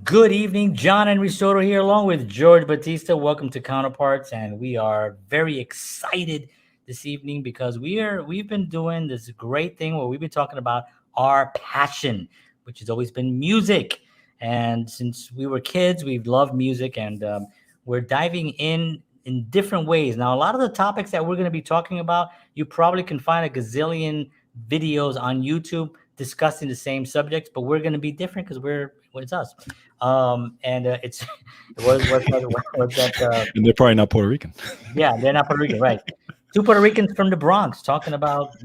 Good evening, John and Risotto here, along with George Batista. Welcome to Counterparts, and we are very excited this evening because we've been doing this great thing where we've been talking about our passion, which has always been music. And since we were kids, we've loved music, and we're diving in different ways. Now, a lot of the topics that we're going to be talking about, you probably can find a gazillion videos on YouTube discussing the same subjects, but we're going to be different because it's us. And it's was that And they're probably not Puerto Rican. yeah, they're not Puerto Rican, right? Two Puerto Ricans from the Bronx talking about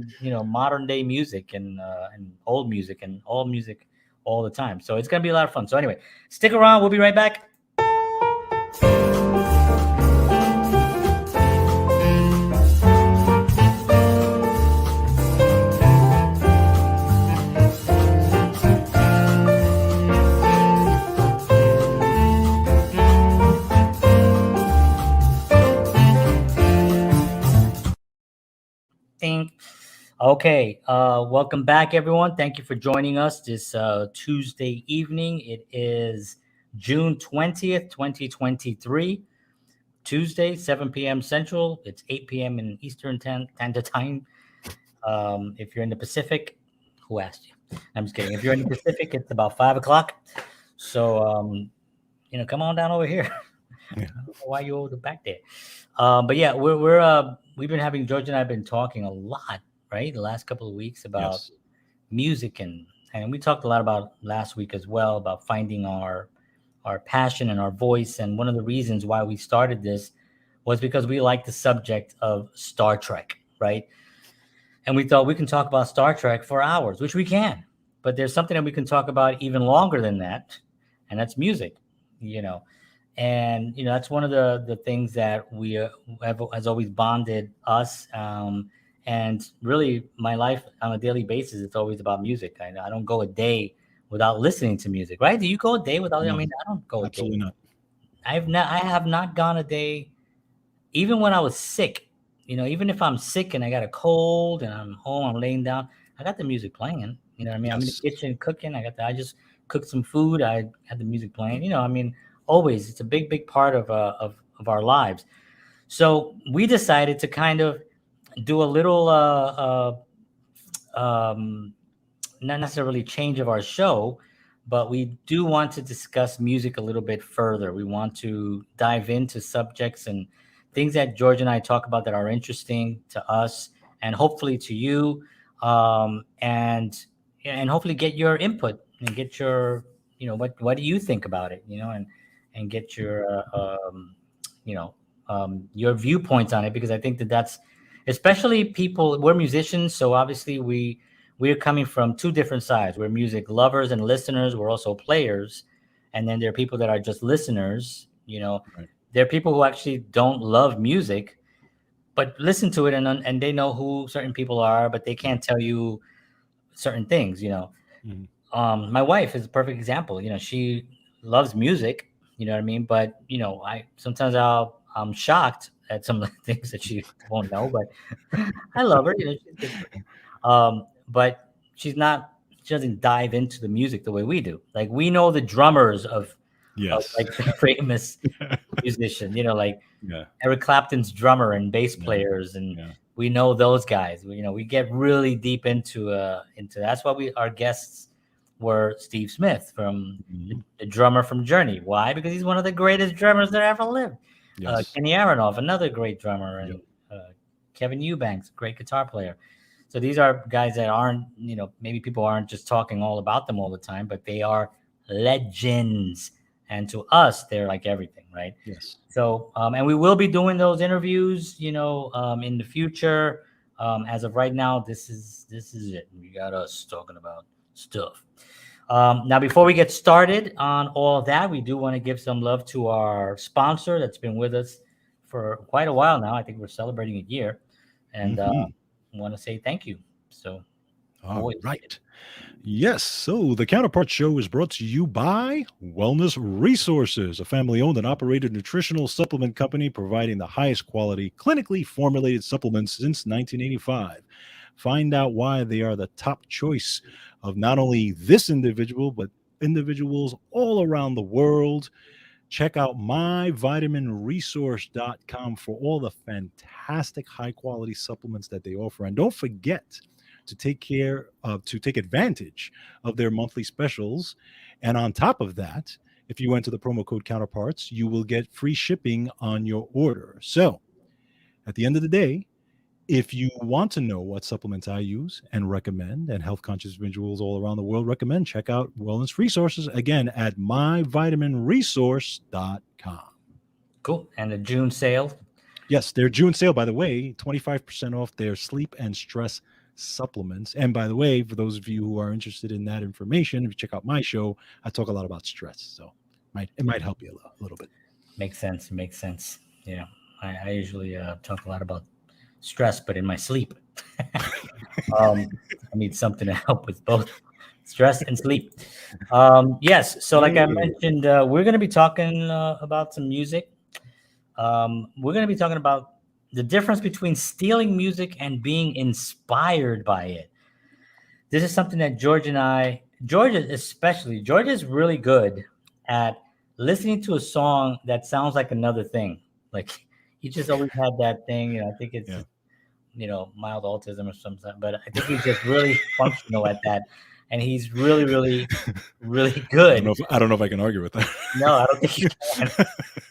modern day music and old music and all music all the time. So it's gonna be a lot of fun. So anyway, stick around. We'll be right back. Think. Okay, welcome back, everyone. Thank you for joining us this Tuesday evening. It is June 20th, 2023. Tuesday, 7 p.m. Central. It's 8 p.m. in Eastern Standard Time. If you're in the Pacific, who asked you? I'm just kidding. If you're in the Pacific, it's about 5 o'clock. So, come on down over here. Yeah. Why you over back there? But yeah, we've been having George and I've been talking a lot, right? The last couple of weeks about Yes. music and we talked a lot about last week as well about finding our passion and our voice. And one of the reasons why we started this was because we like the subject of Star Trek, right? And we thought we can talk about Star Trek for hours, which we can. But there's something that we can talk about even longer than that, and that's music, you know. And that's one of the things that we have has always bonded us. And really, my life on a daily basis, it's always about music. I don't go a day without listening to music, right? Do you go a day without? I No, mean, I don't go a day. absolutely not. I have not gone a day, even when I was sick. Even if I'm sick and I got a cold and I'm home, I'm laying down, I got the music playing. You know what I mean? I'm in the Yes. kitchen cooking. I just cooked some food. I had the music playing. I mean, always. It's a big part of our lives. So we decided to kind of do a little, not necessarily change of our show, but we do want to discuss music a little bit further. We want to dive into subjects and things that George and I talk about that are interesting to us and hopefully to you, and hopefully get your input and get your, what do you think about it, and get your, your viewpoints on it, because I think that that's, especially people, we're musicians, so obviously we're coming from two different sides. We're music lovers and listeners. We're also players. And then there are people that are just listeners. Right. There are people who actually don't love music, but listen to it and they know who certain people are, but they can't tell you certain things. Mhm. My wife is a perfect example. She loves music, you know what I mean? But, I sometimes I'm shocked at some of the things that she won't know, but I love her. She's a good person. But she doesn't dive into the music the way we do. Like, we know the drummers of Yes. like the famous musician, like Yeah. Eric Clapton's drummer and bass Yeah. players, and Yeah. we know those guys. We get really deep into that's why our guests were Steve Smith from Mhm. the drummer from Journey. Why? Because he's one of the greatest drummers that ever lived. Yes. Kenny Aronoff, another great drummer, Yep. and Kevin Eubanks, great guitar player. So these are guys that aren't, maybe people aren't just talking all about them all the time, but they are legends. And to us, they're like everything, right? Yes. So, and we will be doing those interviews, in the future. As of right now, this is it. We got us talking about stuff. Now, before we get started on all of that, we do want to give some love to our sponsor that's been with us for quite a while now. I think we're celebrating a year, and Hmm. want to say thank you. So, All boys, right. Yes. So the Counterpart Show is brought to you by Wellness Resources, a family owned and operated nutritional supplement company providing the highest quality, clinically formulated supplements since 1985. Find out why they are the top choice of not only this individual, but individuals all around the world. Check out myvitaminresource.com for all the fantastic high quality supplements that they offer. And don't forget to take advantage of their monthly specials. And on top of that, if you enter the promo code Counterparts, you will get free shipping on your order. So at the end of the day, if you want to know what supplements I use and recommend, and health conscious individuals all around the world recommend, check out Wellness Resources again at myvitaminresource.com. Cool. And the June sale. Yes, their June sale, by the way, 25% off their sleep and stress supplements. And by the way, for those of you who are interested in that information, if you check out my show, I talk a lot about stress. So it might help you a little bit. Makes sense. Makes sense. Yeah. I usually talk a lot about stress, but in my sleep. I need something to help with both stress and sleep. Yes. So like I mentioned, we're going to be talking about some music. We're going to be talking about the difference between stealing music and being inspired by it. This is something that George is really good at listening to a song that sounds like another thing. Like he just always had that thing. I think it's, mild autism or something, but I think he's just really functional at that. And he's really, really, really good. I don't know if I can argue with that. No, I don't think you can.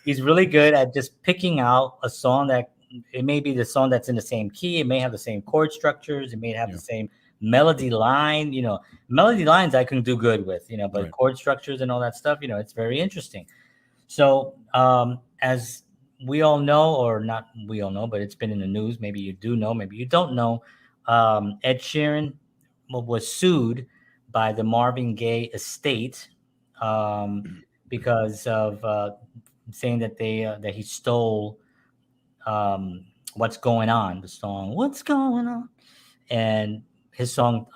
He's really good at just picking out a song that it may be the song that's in the same key. It may have the same chord structures. It may have the same melody line. Melody lines I can do good with, but chord structures and all that stuff, it's very interesting. So as we all know, or not we all know, but it's been in the news. Maybe you do know, maybe you don't know. Ed Sheeran was sued by the Marvin Gaye estate because of saying that that he stole "What's Going On," the song "What's Going On," and his song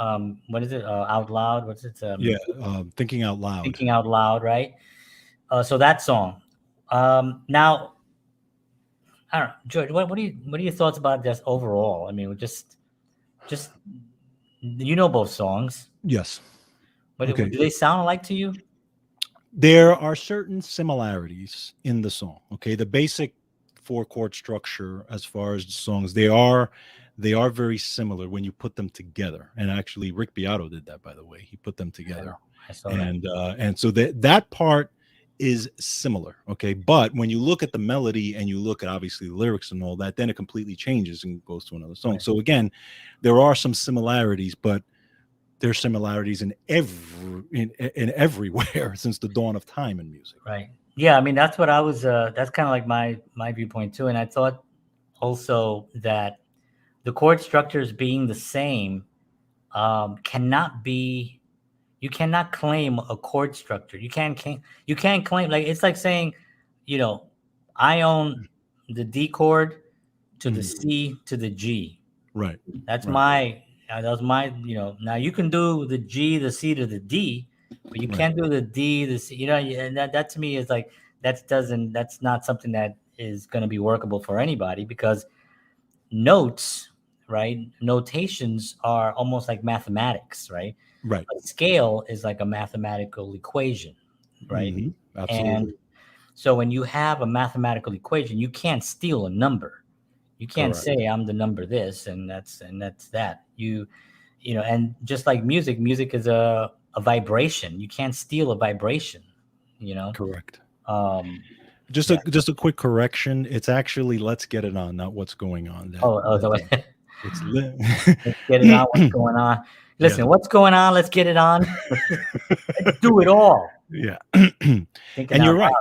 what is it? Out Loud. What's it? Thinking Out Loud. Thinking Out Loud, right? So that song. Now, I don't know, George. What are your thoughts about this overall? I mean, just both songs. Yes. But do they sound alike to you? There are certain similarities in the song. Okay, the basic 4-chord structure, as far as the songs, they are very similar when you put them together. And actually, Rick Beato did that, by the way. He put them together. I saw that. And so that part is similar. Okay, but when you look at the melody and you look at obviously the lyrics and all that, then it completely changes and goes to another song. Right. So again, there are some similarities, but there's similarities in everywhere since the dawn of time in music. Right. Yeah. I mean, that's what I was. That's kind of like my viewpoint too. And I thought also that the chord structures being the same cannot be. You cannot claim a chord structure. You can't claim. Like it's like saying, I own the D chord to the C to the G. Right. That's my. That was my, now you can do the G, the C to the D, but you can't do the D, the C, and that to me is like, that's not something that is going to be workable for anybody, because notes, right? Notations are almost like mathematics, right? Right. A scale is like a mathematical equation, right? Mm-hmm. Absolutely. And so when you have a mathematical equation, you can't steal a number. You can't say I'm the number this and that's that. And just like music is a vibration. You can't steal a vibration. Correct. Just a quick correction. It's actually "Let's Get It On," not "What's Going On." Let's get it on. What's going on? Listen, what's going on? Let's get it on. Let's do it all. Yeah. And you're right.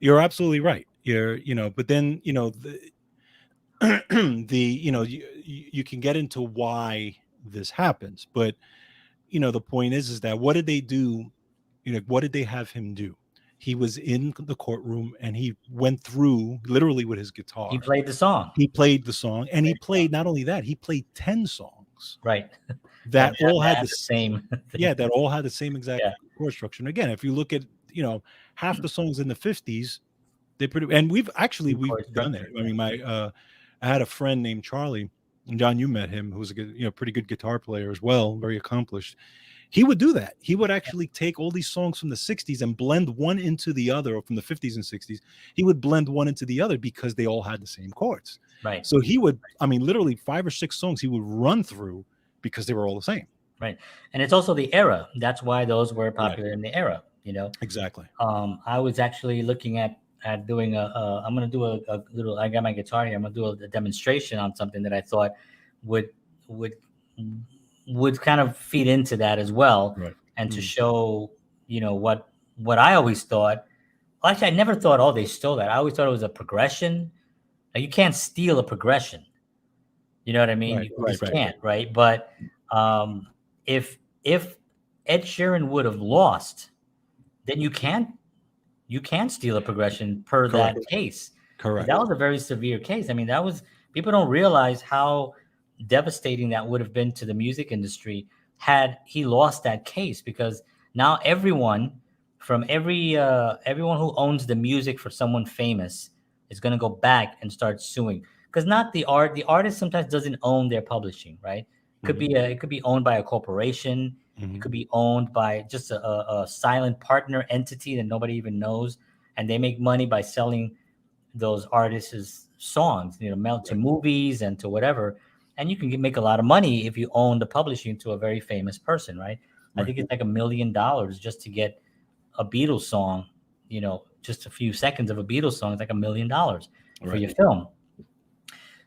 You're absolutely right. But then you can get into why this happens, but the point is that what did they do? What did they have him do? He was in the courtroom and he went through literally with his guitar. He played the song. And he played not only that, he played 10 songs. Right. That all had the same thing. Yeah, that all had the same exact chord structure. And again, if you look at half the songs in the 50s, and we've done it. I mean, I had a friend named Charlie, and John, you met him, who's a good, pretty good guitar player as well, very accomplished. he would do that. He would actually take all these songs from the 60s and blend one into the other, or from the 50s and 60s. He would blend one into the other because they all had the same chords. Right. So he would, I mean, literally 5 or 6 songs he would run through because they were all the same. Right. And it's also the era. That's why those were Right. popular in the era, you know. Exactly. I was actually looking at doing I'm going to do a little, I got my guitar here. I'm going to do a demonstration on something that I thought would would would kind of feed into that as well, Right. and to show, you know, what I always thought. Well, actually, I never thought, oh, they stole that. I always thought it was a progression. Like, you can't steal a progression. You know what I mean? Right. You Right. just Right. can't, right? But um, if Ed Sheeran would have lost, then you can't steal a progression per that Correct. case. Correct. That was a very severe case. I mean, that was, people don't realize how devastating that would have been to the music industry had he lost that case, because now everyone, from everyone who owns the music for someone famous, is going to go back and start suing, because not the artist sometimes doesn't own their publishing, right? It could be owned by a corporation. It Mhm. could be owned by just a silent partner entity that nobody even knows, and they make money by selling those artists' songs, you know, to Right. movies and to whatever. And you can make a lot of money if you own the publishing to a very famous person, right? I Right. think it's like $1 million just to get a Beatles song, you know, just a few seconds of a Beatles song is like $1 million for Right. your film.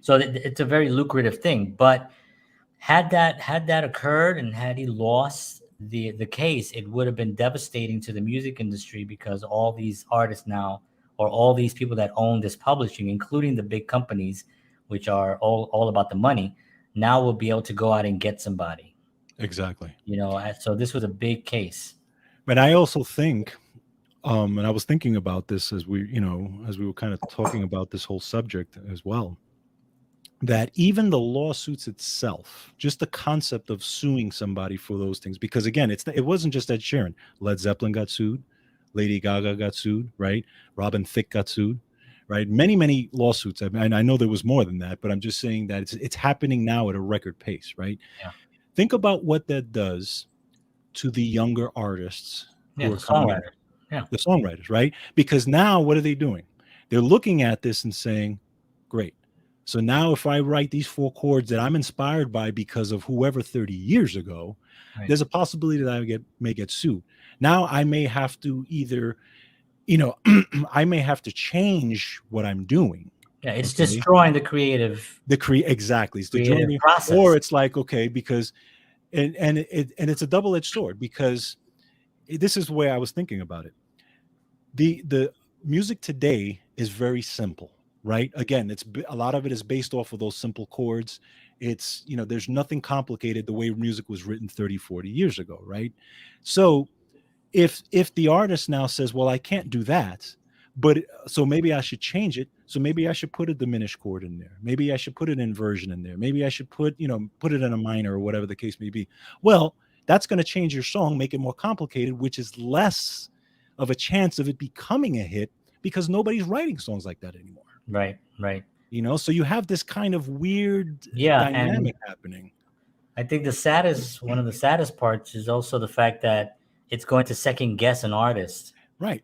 So it's a very lucrative thing. But had that occurred, and had he lost the case, it would have been devastating to the music industry, because all these artists now, or all these people that own this publishing, including the big companies, which are all about the money, now will be able to go out and get somebody. Exactly. You know, so this was a big case. But I also think, and I was thinking about this as as we were kind of talking about this whole subject as well, that even the lawsuits itself, just the concept of suing somebody for those things, because again, it wasn't just Ed Sheeran. Led Zeppelin got sued, Lady Gaga got sued, right? Robin Thicke got sued, right? Many lawsuits. I mean, I know there was more than that, but I'm just saying that it's happening now at a record pace, right? Yeah. Think about what that does to the younger artists Yeah, who the are coming up, songwriter. Yeah. the songwriters, right? Because now what are they doing? They're looking at this and saying, great. So now if I write these 4 chords that I'm inspired by because of whoever 30 years ago, Right. there's a possibility that I may get sued. Now I may have to either, I may have to change what I'm doing. Yeah, it's Okay. destroying the creative Exactly. It's the creative journey, process. or it's like, okay, because and it's a double-edged sword, because this is the way I was thinking about it. The music today is very simple, right? Again, a lot of it is based off of those simple chords. It's, there's nothing complicated the way music was written 30, 40 years ago, right? So if the artist now says, well, I can't do that, but so maybe I should change it. So maybe I should put a diminished chord in there. Maybe I should put an inversion in there. Maybe I should put it in a minor, or whatever the case may be. Well, that's going to change your song, make it more complicated, which is less of a chance of it becoming a hit, because nobody's writing songs like that anymore. Right. So you have this kind of weird Yeah, and dynamic happening. I think one of the saddest parts is also the fact that it's going to second guess an artist, Right.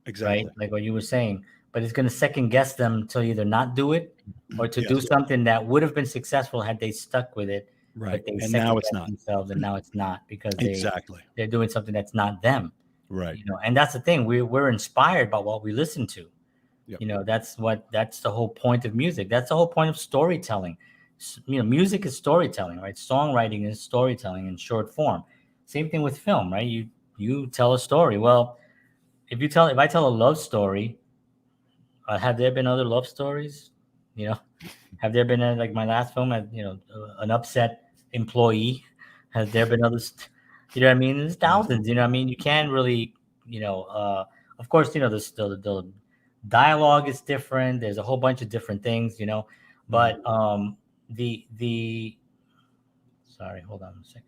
Exactly. right? Like what you were saying, but it's going to second guess them to either not do it, or to do Yes. something that would have been successful had they stuck with it. Right. But they And second now it's guess not. themselves, and now it's not, because Exactly. they're doing something that's not them. Right. And that's the thing. We're inspired by what we listen to. Yep. That's the whole point of music. That's the whole point of storytelling. Music is storytelling, right? Songwriting is storytelling in short form. Same thing with film, right? You tell a story. Well, if I tell a love story, have there been other love stories? Have there been like my last film had, an upset employee? Has there been others? You know what I mean? There's thousands. You know what I mean? You can't really, of course, the dialogue is different. There's a whole bunch of different things, but the sorry, hold on a second.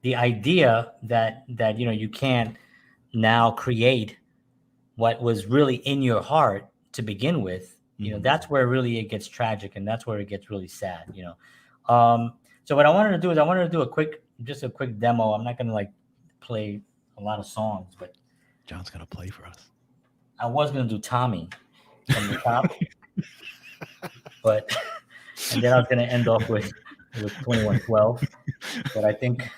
The idea that you can't now create what was really in your heart to begin with, that's where really it gets tragic, and that's where it gets really sad. So what I wanted to do is I wanted to do a quick just a quick demo. I'm not gonna like play a lot of songs, but John's gonna play for us. I was gonna do Tommy from the top, but and then I was gonna end off with 2112. But I think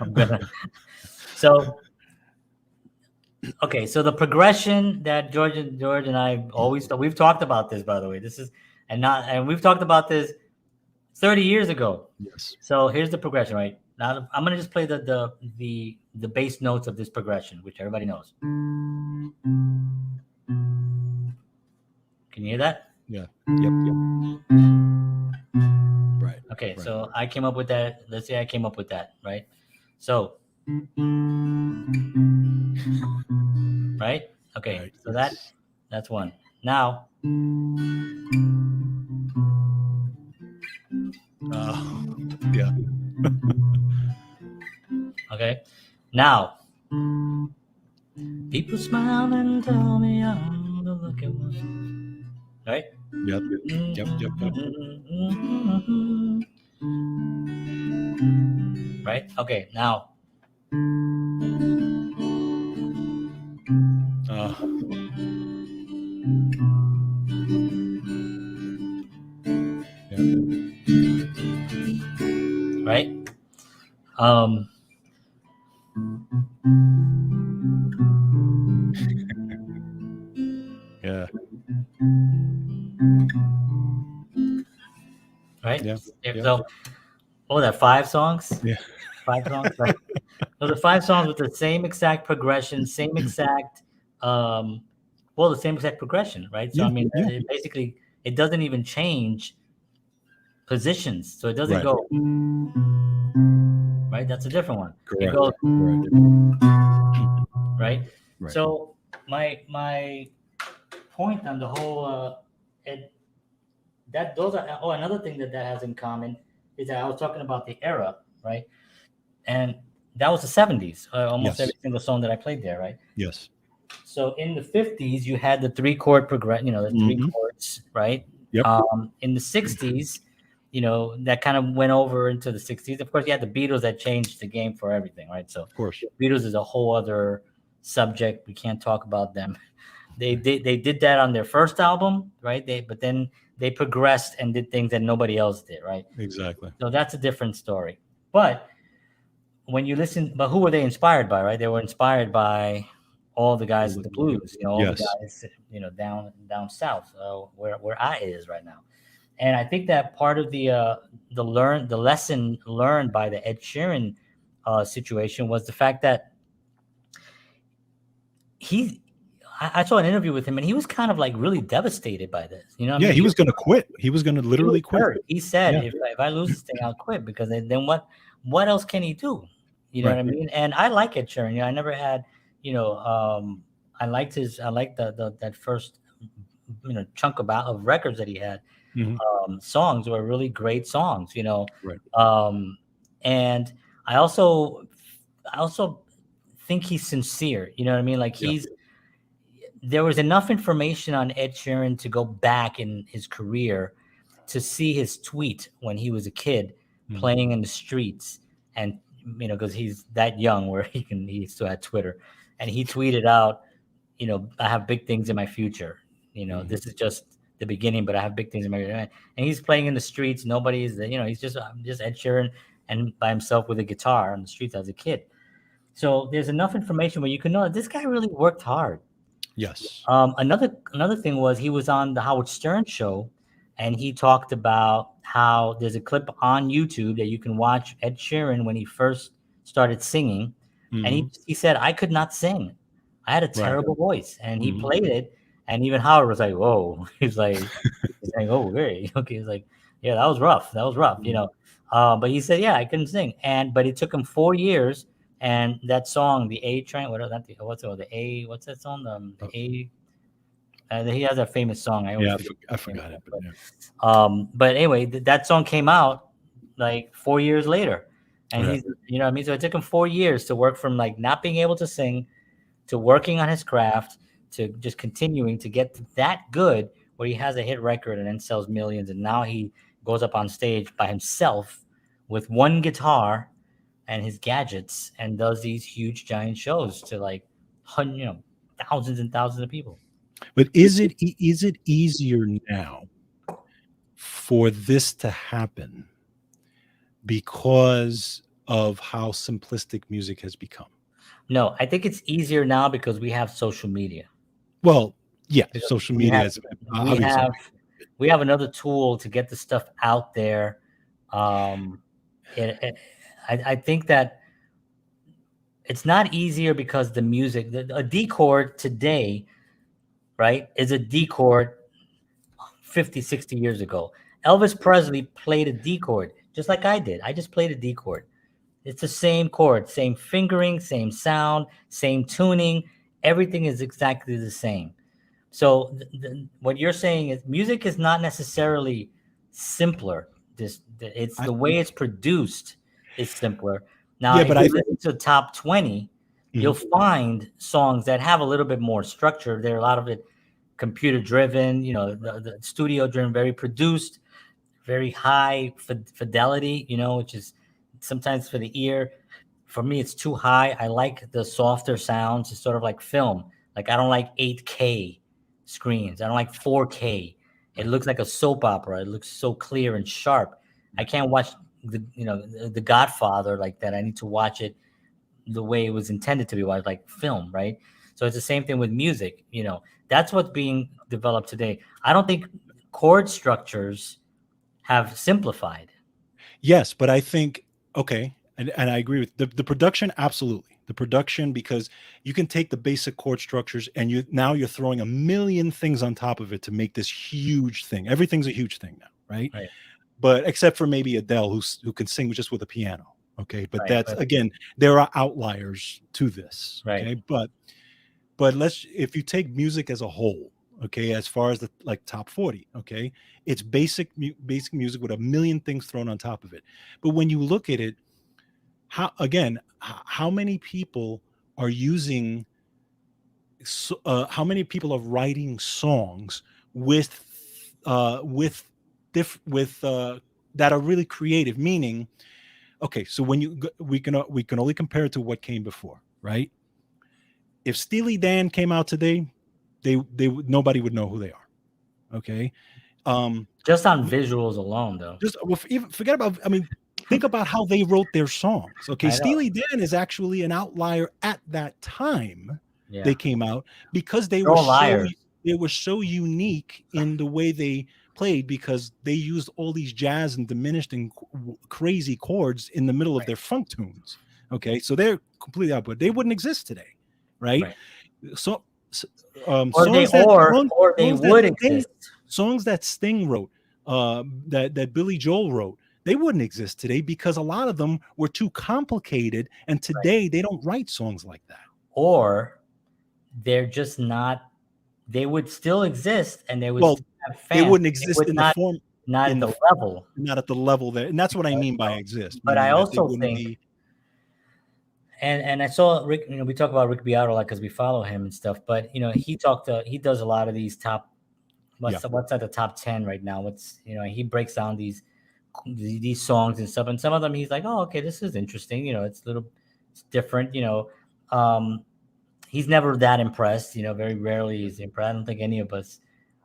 I'm gonna. So okay, so the progression that George and I always we've talked about this, by the way. This is and we've talked about this 30 years ago. Yes. So here's the progression, right? Now I'm gonna just play the bass notes of this progression, which everybody knows. Can you hear that? Yeah. Yep. Right. Okay, Right. so I came up with that. Let's say I came up with that, right? So right? Okay, Right, so yes. that's one. Now Yeah. okay. Now people smile and tell me I'm the lucky one. Right? Yep. Yep. Right? Okay, now right? Yeah. Right? Yeah. So what was that, 5 songs? Yeah. 5 songs? Right? Those are 5 songs with the same exact progression, same exact the same exact progression, right? So Yeah, I mean yeah. basically it doesn't even change positions. So it doesn't Right. go right. That's a different one. It Correct. goes Correct. right. Right. So my point on the whole those are another thing that has in common is that I was talking about the era, right? And that was the 70s. Almost Yes. every single song that I played there, right? Yes. So in the 50s, you had the 3-chord progression, the 3 chords, right? Yep. In the 60s, that kind of went over into the 60s. Of course, you had the Beatles that changed the game for everything, right? So Of course. Beatles is a whole other subject. We can't talk about them. They did that on their first album, right? But then they progressed and did things that nobody else did, right? Exactly. So that's a different story. But when you listen, but who were they inspired by, right? They were inspired by all the guys at the blues, all the guys, down south, where I is right now. And I think that part of the lesson learned by the Ed Sheeran situation was the fact that I saw an interview with him and he was kind of like really devastated by this. Yeah, I mean? He was going to quit. He was going to literally quit. He said, if I lose this thing, I'll quit, because then what else can he do? You know what I mean? And I like Ed Sheeran. I never had, I liked that first, chunk of records that he had. Songs were really great songs, Right. And I also think he's sincere. You know what I mean? Like there was enough information on Ed Sheeran to go back in his career to see his tweet when he was a kid playing in the streets, and because he's that young where he still had Twitter, and he tweeted out, I have big things in my future. This is just the beginning, but I have big things in my future. And he's playing in the streets. Nobody's, he's just Ed Sheeran and by himself with a guitar on the streets as a kid. So there's enough information where you can know that this guy really worked hard. Yes. Another thing was he was on the Howard Stern show, and he talked about how there's a clip on YouTube that you can watch Ed Sheeran when he first started singing, and he said, I could not sing. I had a terrible voice, and he played it, and even Howard was like, whoa. He's like, oh, great. Okay. He's like, yeah, that was rough. But he said, yeah, I couldn't sing. But it took him 4 years. And that song, the A Train, what's that song? He has a famous song. I forgot it. But anyway, that song came out like 4 years later, and he's, what I mean. So it took him 4 years to work from like not being able to sing, to working on his craft, to just continuing to get that good, where he has a hit record and then sells millions, and now he goes up on stage by himself with one guitar, and his gadgets and does these huge giant shows to like thousands and thousands of people. But is it easier now for this to happen because of how simplistic music has become? No, I think it's easier now because we have social media. Well, yeah, Because social we media have is we obviously. have we have another tool to get the stuff out there. Um, I think that it's not easier because the music, a D chord today, right, is a D chord 50, 60 years ago. Elvis Presley played a D chord just like I did. I just played a D chord. It's the same chord, same fingering, same sound, same tuning. Everything is exactly the same. So what you're saying is music is not necessarily simpler. It's I, the way it's produced is simpler. Now, yeah, if but you listen to top 20, you'll mhm, find songs that have a little bit more structure. There are a lot of it computer driven, the studio driven, very produced, very high fidelity, which is sometimes for the ear. For me, it's too high. I like the softer sounds. It's sort of like film. Like I don't like 8K screens. I don't like 4K. It right, looks like a soap opera. It looks so clear and sharp. I right. can't watch the Godfather like that. I need to watch it the way it was intended to be watched, like film, right? So it's the same thing with music. That's what's being developed today. I don't think chord structures have simplified. Yes, but I think okay, and I agree with the production. Absolutely, the production, because you can take the basic chord structures and you're throwing a million things on top of it to make this huge thing. Everything's a huge thing now, right? Right, But except for maybe Adele, who can sing just with a piano. Okay, but right, that's but again, there are outliers to this. right, Okay, but let's if you take music as a whole, okay, as far as the like top 40, okay, it's basic music with a million things thrown on top of it. But when you look at it, how many people are using how many people are writing songs with that are really creative, meaning okay, so we can only compare it to what came before, right? If Steely Dan came out today, nobody would know who they are. Okay, um, just on visuals alone, though. just well, even forget about. I mean, think about how they wrote their songs. Okay, I know. Steely Dan is actually an outlier at that time Yeah, they came out because they're all liars. they were so unique in the way they played because they used all these jazz and diminished and crazy chords in the middle of Right, their funk tunes. Okay, so they're completely out, but they wouldn't exist today, right? right. So, Or they or they songs that would Sting exist. songs that Sting wrote, that Billy Joel wrote, they wouldn't exist today because a lot of them were too complicated, and Right. today they don't write songs like that. Or they're just not. They would still exist, and they would Well, still have they fans. wouldn't They exist would in the form not at in the the level. not at the level that, and that's what I Right? mean by exist, But I meaning that they also wouldn't think, be. and I saw Rick. We talk about Rick Beato a lot because we follow him and stuff. But he does a lot of these top. Yeah, What's at the top 10 right now? He breaks down these songs and stuff, and some of them he's like, oh, okay, this is interesting. It's different. Um, he's never that impressed. Very rarely is impressed. I don't think any of us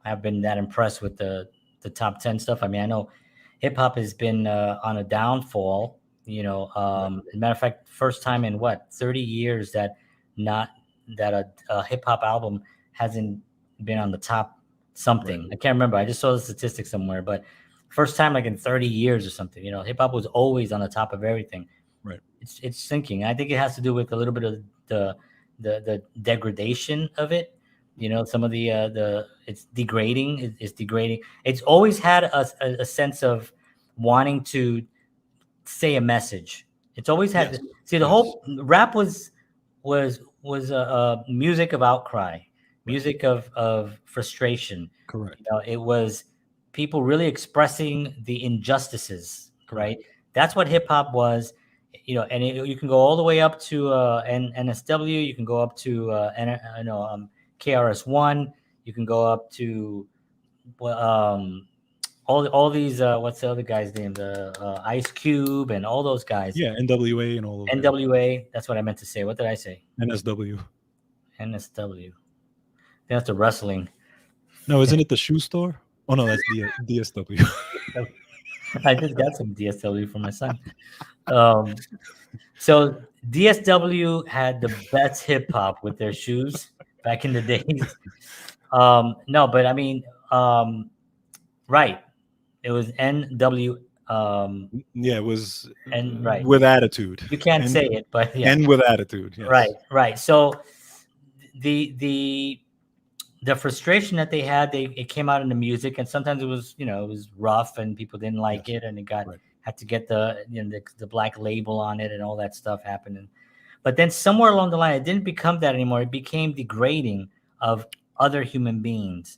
have been that impressed with the top 10 stuff. I mean, I know hip hop has been on a downfall. right, As a matter of fact, first time in what 30 years not that a hip hop album hasn't been on the top right, something. I can't remember. I just saw the statistic somewhere, but first time like in 30 years or something. Hip hop was always on the top of everything. right. It's sinking. I think it has to do with a little bit of the degradation of it. Some of the it's degrading. It's degrading. It's always had a sense of wanting to say a message. It's always had. Yes, See, the yes, whole rap was a music of outcry, right, music of frustration. correct, It was people really expressing the injustices, right? correct, That's what hip hop was. And you can go all the way up to NSW. You can go up to KRS One. You can go up to well, all these what's the other guy's name? The Ice Cube and all those guys. Yeah, NWA and all those guys. NWA. That's what I meant to say. What did I say? NSW. NSW. That's the wrestling. No, isn't it the shoe store? Oh no, that's DSW. I just got some DSW for my son. Um, so DSW had the best hip hop with their shoes back in the days. No, but I mean, right. It was NW. Yeah, it was And right. with attitude. You can't and say it, but yeah. and with attitude. Yes. Right, right. So the the frustration that they had, it came out in the music, and sometimes it was rough, and people didn't like Yes. it, and Right. had to get the black label on it, and all that stuff happened. But then somewhere along the line, it didn't become that anymore. It became degrading of other human beings.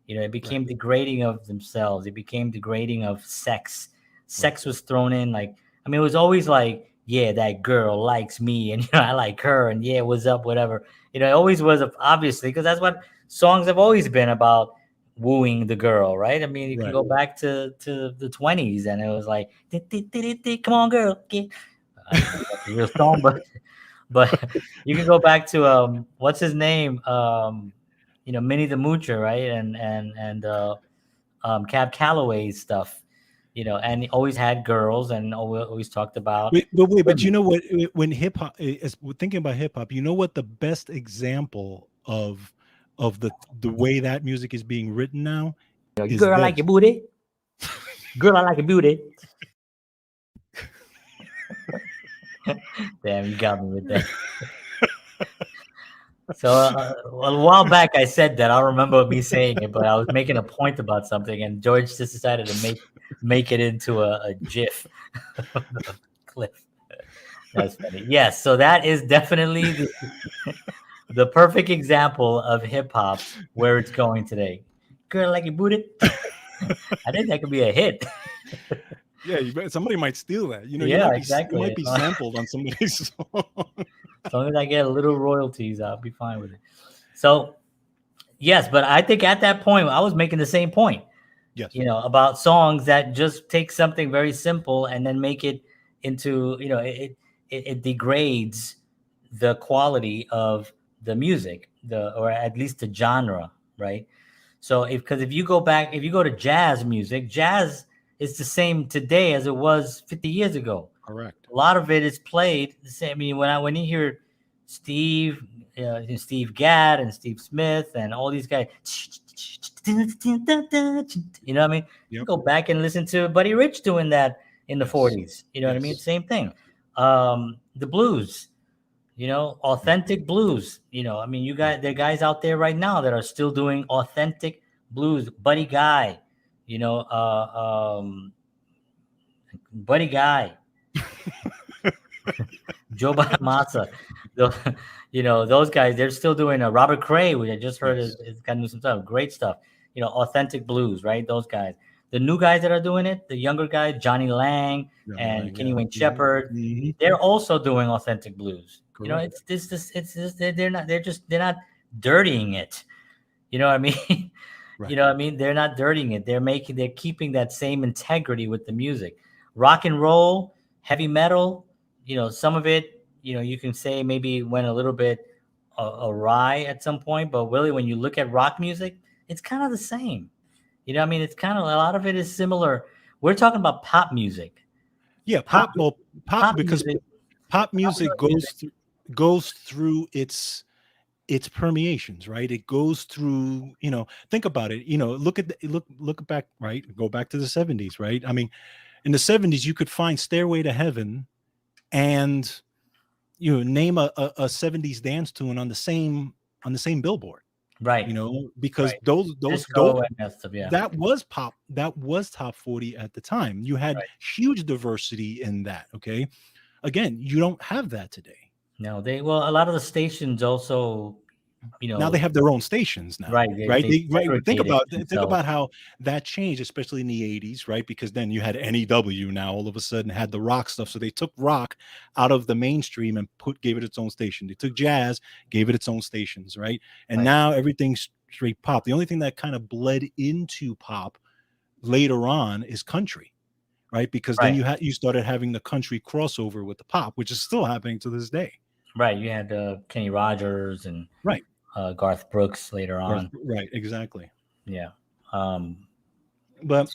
It Right. became degrading of themselves. It became degrading of sex. Right. Sex was thrown in. Like, I mean, it was always like, yeah, that girl likes me, and I like her, and yeah, what's up, whatever. It always was, obviously, because that's what songs have always been about, wooing the girl, right? I mean, you can Right. go back to the 20s, and it was like, come on, girl, get. I don't know if that's a real song, but you can go back to what's his name, Minnie the Moocher, right? And Cab Calloway's stuff, and he always had girls, and always talked about But you women. know what? When hip hop is thinking about hip hop, you know what the best example of the way that music is being written now is Girl, I like this. your booty. Girl, I like your booty. Damn, you got me with that. So a while back, I said that. I don't remember me saying it, but I was making a point about something, and George just decided to make it into a GIF clip. That's funny. Yes, so that is definitely the perfect example of hip hop where it's going today. Girl, like your booty. I think that could be a hit. Yeah, somebody might steal that. You Yeah, you might exactly. be sampled on somebody's song. As long as I get a little royalties, I'll be fine with it. So yes, but I think at that point I was making the same point. Yes. About songs that just take something very simple and then make it into, it degrades the quality of the music, or at least the genre, right? So if you go to jazz music, jazz is the same today as it was 50 years ago. Correct. A lot of it is played the same. I mean, when you hear Steve, Steve Gadd and Steve Smith and all these guys, what I mean? Yep. Go back and listen to Buddy Rich doing that in the Yes. 40s. You know what I mean? Yes. Same thing. The blues, authentic blues. I mean, there are guys out there right now that are still doing authentic blues. Buddy Guy, you know, Buddy Guy, Joe Bonamassa, those guys, they're still doing Robert Cray, which I just heard Yes. is kind of new some stuff. Great stuff. Authentic blues, right? Those guys. The new guys that are doing it, the younger guys, Johnny Lang Johnny and Lang, Kenny yeah. Wayne Shepherd, Mhm. they're also doing authentic blues. Correct. It's just they're not dirtying it. You know what I mean? Right. You know what I mean? They're not dirtying it. They're keeping that same integrity with the music. Rock and roll, heavy metal, some of it, you can say maybe went a little bit awry at some point, but really when you look at rock music, it's kind of the same. You know what I mean? It's kind of, a lot of it is similar. We're talking about pop music. Yeah, Pop pop because music, pop popular music music. goes through its permeations, right? It goes through, think about it, look back, right? Go back to the 70s, right? I mean, in the 70s you could find Stairway to Heaven and name a 70s dance tune on the same billboard, Right, because right. those Disco and that stuff, yeah. that was pop, that was top 40 at the time. You had Right. huge diversity in that. Okay, again, you don't have that today. No, a lot of the stations also, Now they have their own stations now, right, right? they Right. segregated Think themselves. about how that changed, especially in the 80s, right? Because then you had NEW now all of a sudden had the rock stuff. So they took rock out of the mainstream and gave it its own station. They took jazz, gave it its own stations, right? And Right. now everything's straight pop. The only thing that kind of bled into pop later on is country, right? Because then Right. you started having the country crossover with the pop, which is still happening to this day. Right. You had Kenny Rogers and Right. Garth Brooks later on. Right. Exactly. Yeah. Um, But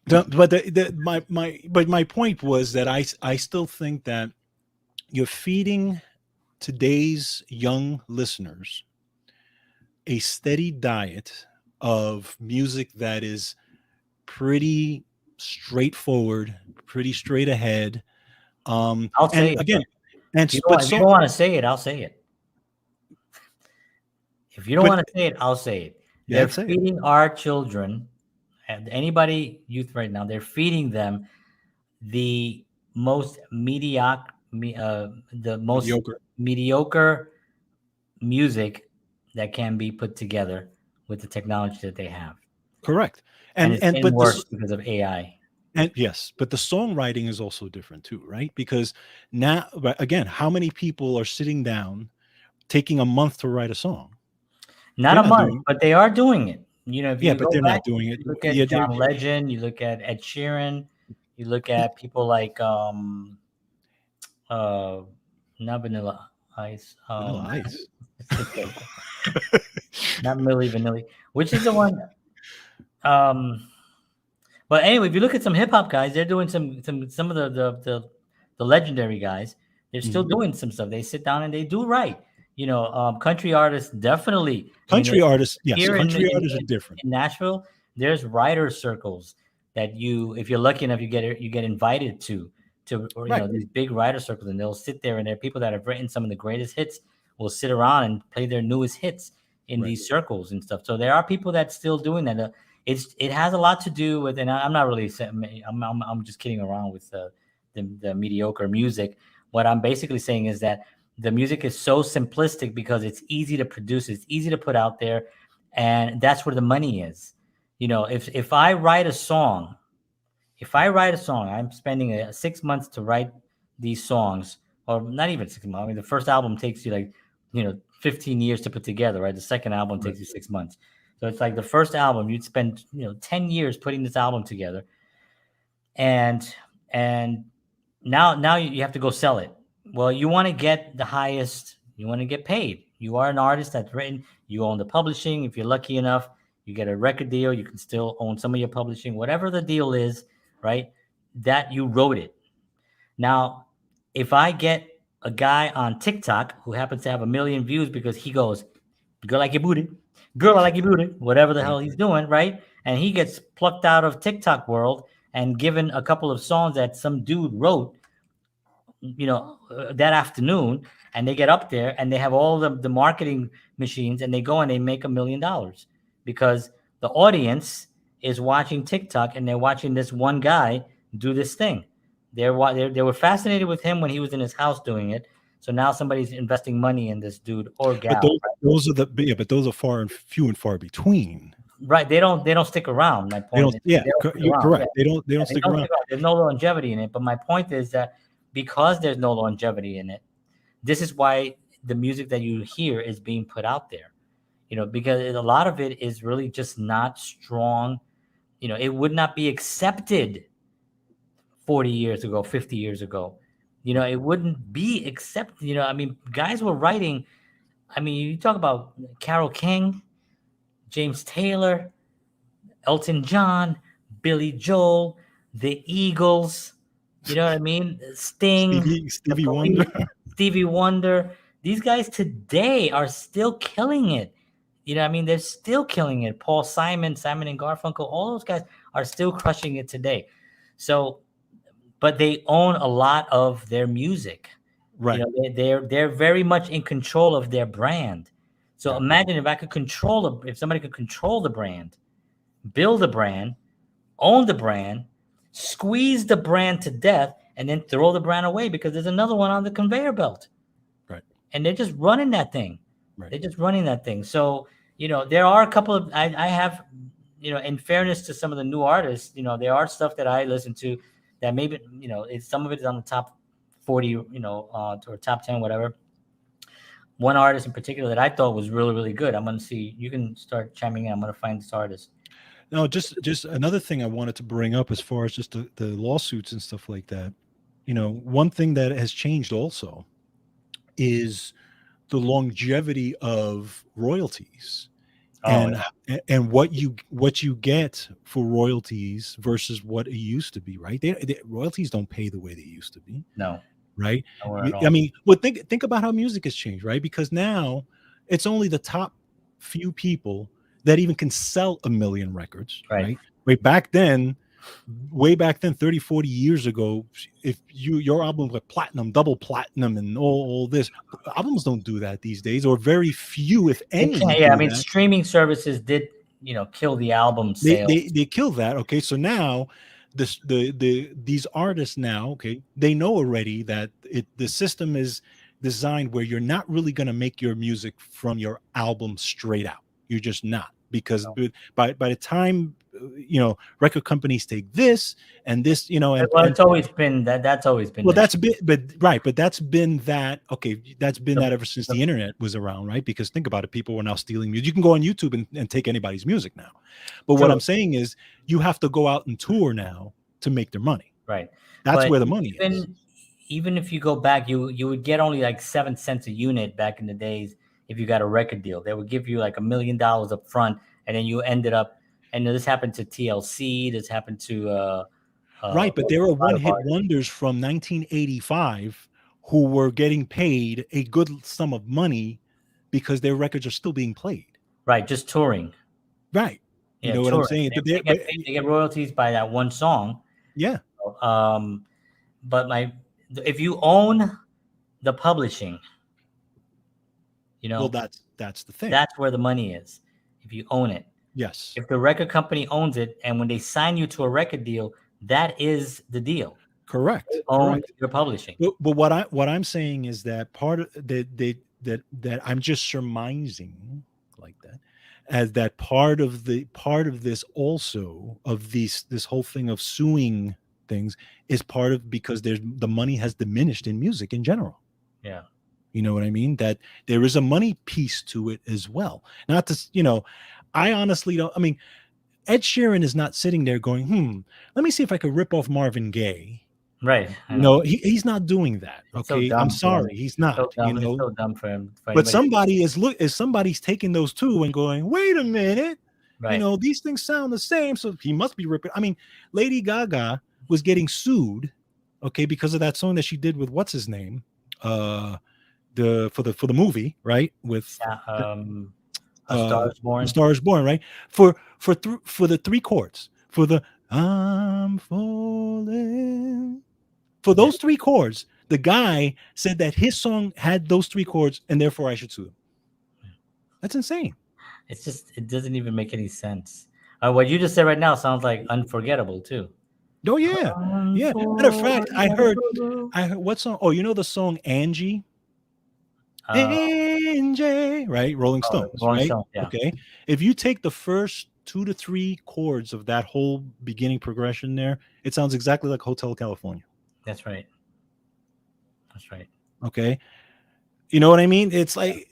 my point was that I still think that you're feeding today's young listeners a steady diet of music that is pretty straightforward, pretty straight ahead. I'll say And it. again, and If you but don't, if you so don't want to say it, I'll say it. If you don't but want to say it, I'll say it. yeah, They're I'd say it. feeding our children and anybody youth right now. They're feeding them the most mediocre, the most Mediocre. mediocre music that can be put together with the technology that they have, Correct. and And it's and getting but this worse because of AI. and yes, but the songwriting is also different too, right? Because now, but again, how many people are sitting down taking a month to write a song? Not They're a not month, doing. but they are doing it. You know, if Yeah, you but go they're back, not doing it. you look Yeah, at John Legend, you look at Ed Sheeran, you look at people like uh not Vanilla Ice, Vanilla Ice. not Millie Vanilli, which is the one. Um, but anyway, if you look at some hip hop guys, they're doing some of the legendary guys. They're still Mhm. doing some stuff. They sit down and they do right. You know, country artists definitely. I mean, Country artists, yes, here country artists are different. in Nashville, there's writer circles that you, if you're lucky enough, you get invited to, or Right, these big writer circles, and they'll sit there, and there are people that have written some of the greatest hits will sit around and play their newest hits in right. these circles and stuff. So there are people that still doing that. It has a lot to do with, and I'm not really saying, I'm just kidding around with the mediocre music. What I'm basically saying is that the music is so simplistic because it's easy to produce, it's easy to put out there, and that's where the money is. You know, if I write a song, I'm spending 6 months to write these songs, or not even 6 months. I mean, the first album takes you like, 15 years to put together, right? The second album Right. takes you 6 months. So it's like the first album, you'd spend, 10 years putting this album together. And now you have to go sell it. Well, you want to get the highest, you want to get paid. You are an artist that's written, you own the publishing. If you're lucky enough, you get a record deal, you can still own some of your publishing, whatever the deal is, right? That you wrote it. Now, if I get a guy on TikTok who happens to have 1 million views because he goes, "Girl, like your booty, girl, I like your booty," whatever the Right. hell he's doing, right? And he gets plucked out of TikTok world and given a couple of songs that some dude wrote, that afternoon, and they get up there and they have all the marketing machines, and they go and they make $1 million because the audience is watching TikTok and they're watching this one guy do this thing. They were fascinated with him when he was in his house doing it. So now somebody's investing money in this dude or But gal. those are but those are far and few and far between. Right. They don't stick around. My They point don't. is Yeah, they don't stick you're around. Yeah. correct. They don't They stick don't around. stick around. There's no longevity in it. But my point is that because there's no longevity in it, this is why the music that you hear is being put out there. Because a lot of it is really just not strong. It would not be accepted 40 years ago, 50 years ago. It wouldn't be accepted. I mean, guys were writing. I mean, you talk about Carole King, James Taylor, Elton John, Billy Joel, the Eagles, you know what I mean? Sting, the Stevie Wonder. Police, Stevie Wonder. These guys today are still killing it. I mean? They're still killing it. Paul Simon, Simon and Garfunkel, all those guys are still crushing it today. So, but they own a lot of their music. Right. They're very much in control of their brand. So Yeah. imagine if somebody could control the brand, build a brand, own the brand, squeeze the brand to death, and then throw the brand away because there's another one on the conveyor belt. Right. And they're just running that thing. Right. They're just running that thing. So, there are a couple of, I have, in fairness to some of the new artists, there are stuff that I listen to that maybe, some of it is on the top 40, or top 10, whatever. One artist in particular that I thought was really, really good. I'm going to see, you can start chiming in. I'm going to find this artist. No, just another thing I wanted to bring up as far as just the lawsuits and stuff like that. One thing that has changed also is the longevity of royalties Oh and yeah, and what you get for royalties versus what it used to be, right? Royalties don't pay the way they used to be, no, right? nowhere at I all. mean, well, think about how music has changed, right? Because now it's only the top few people that even can sell a million records, Right. right? Way back then, 30, 40 years ago, if your album went platinum, double platinum, and all this, albums don't do that these days, or very few, if They any, can't. Yeah, I do mean, that. streaming services did kill the album they they sales. they kill that. Okay, so now these artists now, okay, they know already that the system is designed where you're not really going to make your music from your album straight out. You're just not, because by the time record companies take this and this, Well, and it's always been that. That's always been well, the that's case. been, but right, but that's been that. Okay, that's been The, that ever since the, the internet was around, right? Because think about it, people are now stealing music. You can go on YouTube and take anybody's music now. But what true. I'm saying is, you have to go out and tour now to make their money. Right. That's But where the money is. even if you go back, you would get only like 7 cents a unit back in the days if you got a record deal. They would give you like $1 million up front, and then you ended up. And this happened to TLC. This happened to Right, but there a are lot of one-hit artists. wonders from 1985 who were getting paid a good sum of money because their records are still being played. Right, just touring. Right. You Yeah, know what I'm touring. saying? They get paid, they get royalties by that one song. Yeah. Um, but if you own the publishing, you Well, know, that's the thing. that's where the money is. If you own it, Yes. if the record company owns it, and when they sign you to a record deal, that is the deal. They Correct. own Correct. your publishing. But what I'm saying is that part of that I'm just surmising like that, as that part of this also, of this whole thing of suing things, is part of, because the money has diminished in music in general. Yeah. You know what I mean? That there is a money piece to it as well. Not to, I honestly don't. I mean, Ed Sheeran is not sitting there going, let me see if I could rip off Marvin Gaye. Right. I know. He's not doing that. It's so Okay, I'm dumb for him. sorry, he's It's so not. dumb. It's so dumb for him. For But anybody. somebody's taking those two and going, wait a minute, Right. these things sound the same, so he must be ripping. I mean, Lady Gaga was getting sued, okay, because of that song that she did with what's his name, for the movie, right? With Yeah, A Star Is The Born. Star Is Born, right? For the three chords, for the I'm falling, for Yeah. those three chords, the guy said that his song had those three chords, and therefore I should sue him. That's insane. It doesn't even make any sense. What you just said right now sounds like Unforgettable too. Oh yeah, yeah. Matter of fact, Unforgettable. I heard what song? Oh, you know the song Angie, Uh, Angie, right? Rolling Stones, Rolling right? Stone. Yeah, Okay. If you take the first 2 to 3 chords of that whole beginning progression there, it sounds exactly like Hotel California. that's right. That's right. Okay. You know what I mean? It's like,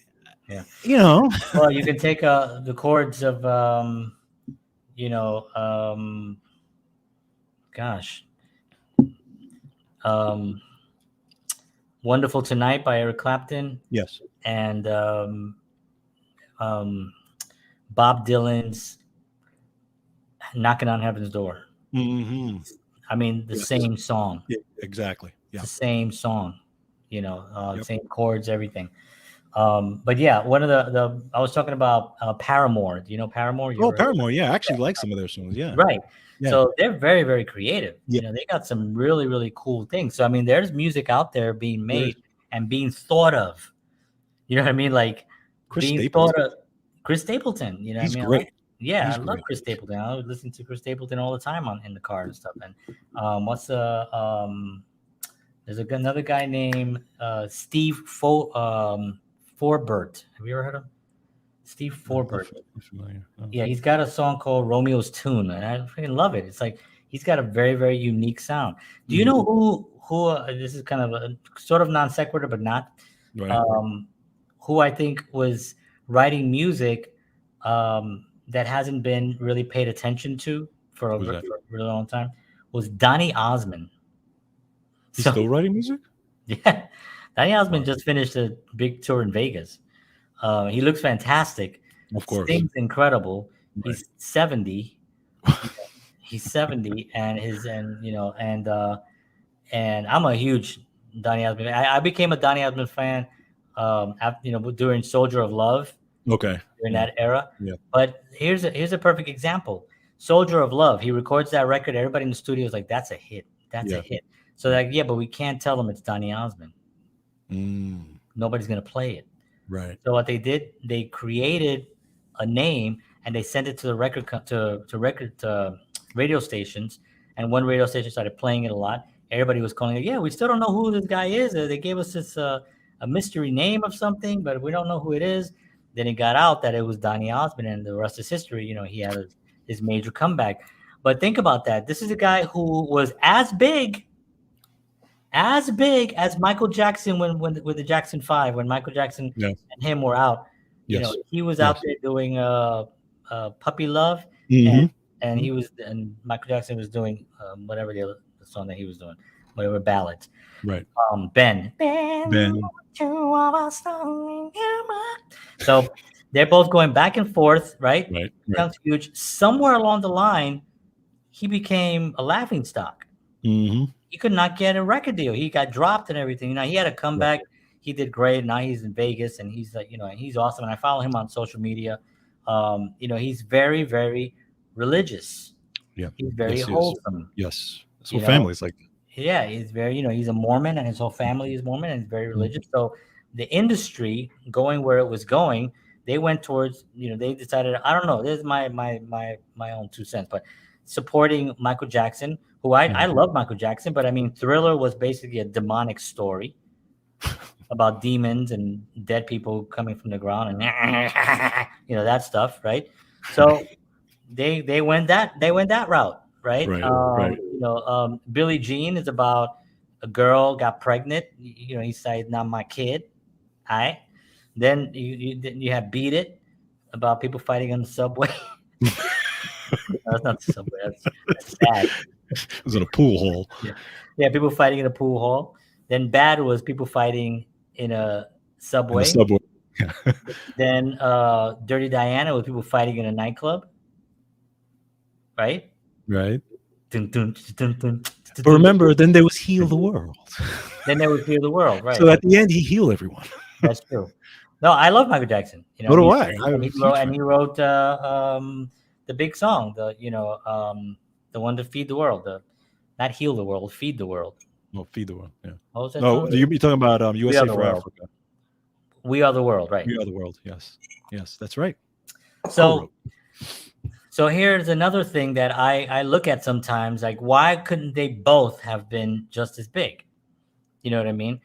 Yeah. you know, Well, you can take the chords of you know, gosh, um, "Wonderful Tonight" by Eric Clapton, yes. and um, Bob Dylan's "Knocking on Heaven's Door." Hmm. I mean, the Yes. same song. Yeah, exactly. It's Yeah. the same song. Yep. Same chords, everything. But yeah, one of the I was talking about Paramore. Do you know Paramore? You Oh, ever heard of Paramore. Yeah, I it? actually like some of their songs. Yeah. Right. Yeah. So they're very, very creative. Yeah. They got some really, really cool things. So I mean, there's music out there being There is. made and being thought of. You know what I mean? Like Chris being thought Stapleton. of. Chris Stapleton. You know what I He's mean? great. Yeah, I He's love great. Chris Stapleton. I would listen to Chris Stapleton all the time in the car and stuff. And what's there's another guy named Steve Forbert. Have you ever heard of him? Steve I'm not Forbert. familiar. Oh. Yeah, he's got a song called Romeo's Tune, and I freaking love it. It's like he's got a very, very unique sound. Do you Mhm. know who? This is kind of a sort of non sequitur, but not. Right. Um, who I think was writing music that hasn't been really paid attention to for Who's that? for a really long time was Donny Osmond. He's So still writing music? yeah, Donny Osmond Wow. just finished a big tour in Vegas. He looks fantastic, Of course. sings incredible. Right. He's 70. He's 70, and and I'm a huge Donny Osmond. I became a Donny Osmond fan, after, during Soldier of Love, Okay. during Yeah. that era. Yeah. But here's a perfect example. Soldier of Love. He records that record. Everybody in the studio is like, "That's a hit. That's a Yeah. hit." So like, yeah, but we can't tell them it's Donny Osmond. Mm, Nobody's gonna play it. right. So what they did, they created a name and they sent it to the to radio stations. And one radio station started playing it a lot. Everybody was calling it. Yeah, we still don't know who this guy is. They gave us this a mystery name of something, but we don't know who it is. Then it got out that it was Donny Osmond, and the rest is history. He had his major comeback. But think about that. This is a guy who was as big as Michael Jackson when with the Jackson 5, when Michael Jackson Yeah. and him were out. Yes. He was Yes. out there doing Puppy Love, Mhm. and and Michael Jackson was doing whatever the song that he was doing, whatever ballads. Right. Ben. Ben. So they're both going back and forth, right? Right. Right. Becomes huge. Somewhere along the line, he became a laughing stock. Mhm. He could not get a record deal. He got dropped and everything. He had a comeback. He did great. Now he's in Vegas, and he's like, and he's awesome. And I follow him on social media. He's very, very religious. Yeah. He's very Yes, he is. wholesome. Yes. So families like that. Yeah, he's very, he's a Mormon, and his whole family is Mormon, and he's very religious. So the industry going where it was going, they went towards, they decided, I don't know, this is my own 2 cents, but supporting Michael Jackson, who I love Michael Jackson, but I mean, Thriller was basically a demonic story about demons and dead people coming from the ground and that stuff, right? So they went that route, right? Right. Right. Billie Jean is about a girl got pregnant. He said, "Not my kid." All right. Then you have Beat It, about people fighting on the subway. That's not the subway. That's sad. It was in a pool hall. Yeah, people fighting in a pool hall. Then Bad was people fighting in a subway. In the subway. Then Dirty Diana was people fighting in a nightclub. Right? Right. Dun, dun, dun, dun, But remember, then there was Heal the World. Then there was Heal the World, right? So at the end, he healed everyone. That's true. No, I love Michael Jackson. So do I. He wrote the big song, the one to feed the world, not heal the world, feed the world. No, feed the world. Yeah. What was that No, song? you're talking about USA for World. Africa. We Are the World, right? We Are the World. Yes. Yes, that's right. So here's another thing that I look at sometimes, like, why couldn't they both have been just as big? You know what I mean?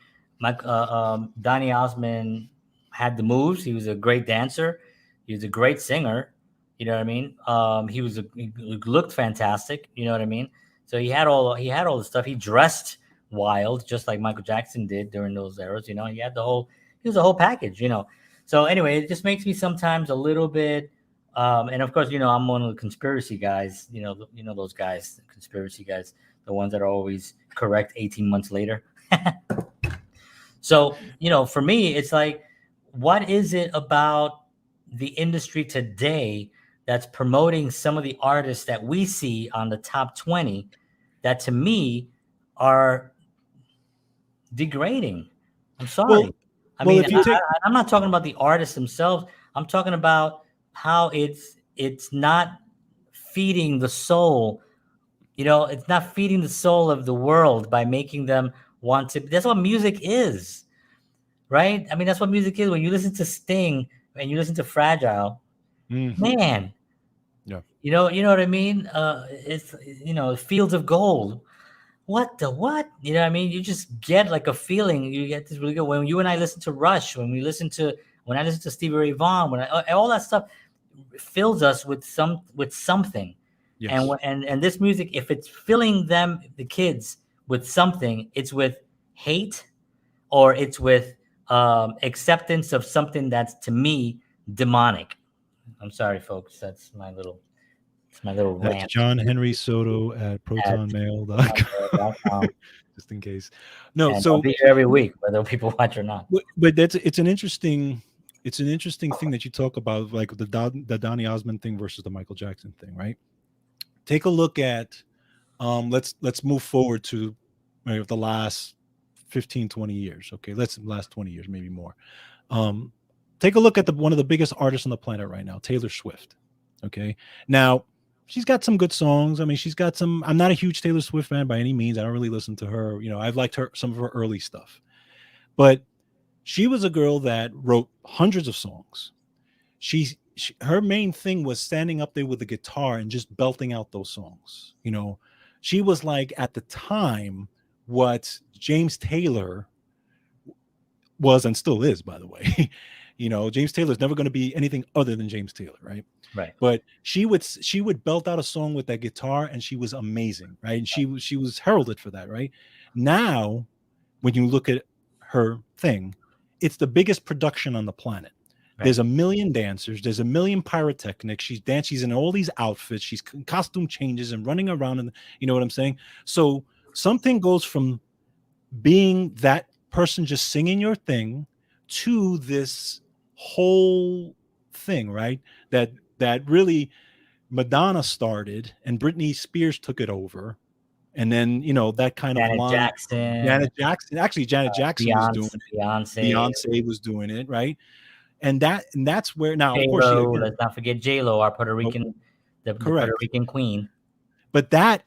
Donny Osmond had the moves. He was a great dancer. He was a great singer. You know what I mean? He looked fantastic. You know what I mean? So he had all the stuff. He dressed wild, just like Michael Jackson did during those eras. He was a whole package. So anyway, it just makes me sometimes a little bit. And of course, I'm one of the conspiracy guys. Those guys, the conspiracy guys, the ones that are always correct 18 months later. So, for me, it's like, what is it about the industry today that's promoting some of the artists that we see on the top 20 that, to me, are degrading? I'm sorry. I'm not talking about the artists themselves. I'm talking about how it's not feeding the soul. It's not feeding the soul of the world by making them want to. That's what music is, right? I mean, that's what music is. When you listen to Sting and you listen to Fragile, man, yeah, you know what I mean. It's Fields of Gold. What? You know what I mean? You just get like a feeling. You get this really good. When you and I listen to Rush, when I listen to Stevie Ray Vaughan, all that stuff fills us with something. Yes. And this music, if it's filling the kids with something, it's with hate, or it's with acceptance of something that's, to me, demonic. I'm sorry, folks. It's my little That's rant John Henry Soto at at protonmail.com. com. Just in case. No, And I'll so be here every week, whether people watch or not. but that's it's an interesting thing that you talk about, like the Donny Osmond thing versus the Michael Jackson thing, right? Take a look at let's move forward to the last 15, 20 years. Okay, let's last 20 years, maybe more. Um, take a look at the one of the biggest artists on the planet right now, Taylor Swift. Okay, now she's got some good songs. I mean, she's got some. I'm not a huge Taylor Swift fan by any means. I don't really listen to her. I've liked her some of her early stuff, but she was a girl that wrote hundreds of songs. Her main thing was standing up there with the guitar and just belting out those songs. She was like at the time what James Taylor was and still is, by the way. James Taylor is never going to be anything other than James Taylor, right? Right. But she would belt out a song with that guitar, and she was amazing, right? And she was heralded for that, right? Now, when you look at her thing, it's the biggest production on the planet. Right. There's a million dancers. There's a million pyrotechnics. She's in all these outfits. She's costume changes and running around, and you know what I'm saying? So something goes from being that person just singing your thing to this whole thing, right? That really Madonna started and Britney Spears took it over. And then, that kind of line. Janet Jackson. Actually, Janet Jackson was doing it. Beyonce was doing it, right? And that's where now, J-Lo, of course, let's not forget J-Lo, our Puerto Rican, the Puerto Rican queen. But that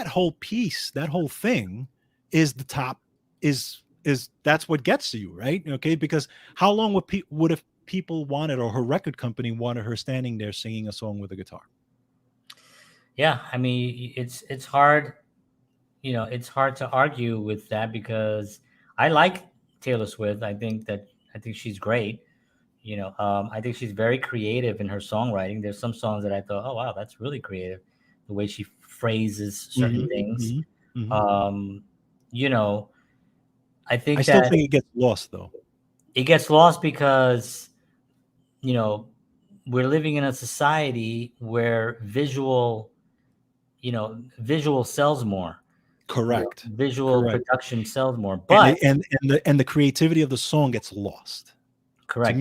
whole piece, that whole thing is the top, is that's what gets to you, right? Okay, because how long would if people wanted, or her record company wanted her standing there singing a song with a guitar? Yeah, I mean, it's hard, it's hard to argue with that because I like Taylor Swift. I think she's great. I think she's very creative in her songwriting. There's some songs that I thought, oh wow, that's really creative, the way she phrases certain things. I think I still think it gets lost, though. It gets lost because we're living in a society where visual sells more. Correct. Visual production sells more, but and the creativity of the song gets lost. Correct. To